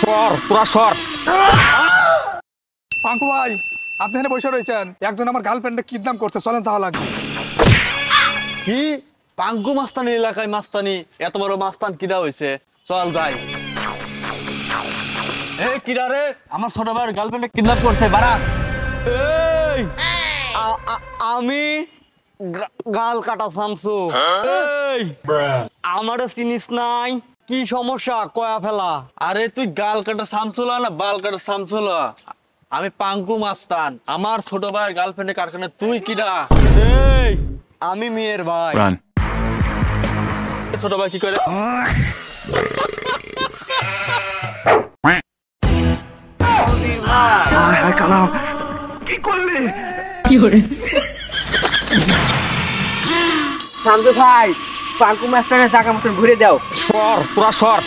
সর তোরা সর। পাঙ্কু ভাই, আপনি এখানে বসে রয়েছেন, একজন আমার গার্লফ্রেন্ডে কিডন্যাপ করছে, চলেন যাওয়া লাগবে। কি পাঙ্কু মাস্তানি এলাকায় মাস্তানি, এত বড় মাস্তান কিরা হয়েছে? চল যাই। এই কিরা রে, আমার ছোট ভাইয়ের গার্লফ্রেন্ডে কিডন্যাপ করছে, বাড়া। এই আমি গাল কাটা শামসু। এই আমারে চিনিস নাই? কি সমস্যা কয়া ফেলা? আরে তুই গাল কাটা শামসুল না বাল কাটা শামসুল? আমি পাঙ্কু মাস্তান। আমার ছোট ভাইয়ের গার্লফ্রেন্ডের কারখানা, তুই কিরা? এই আমি মেয়ের ভাই। ছোট ভাই কি করে? শামসু ভাই, পাঙ্কু মাস্তানের জায়গা মতন ঘুরে যাও। সর তোরা সর।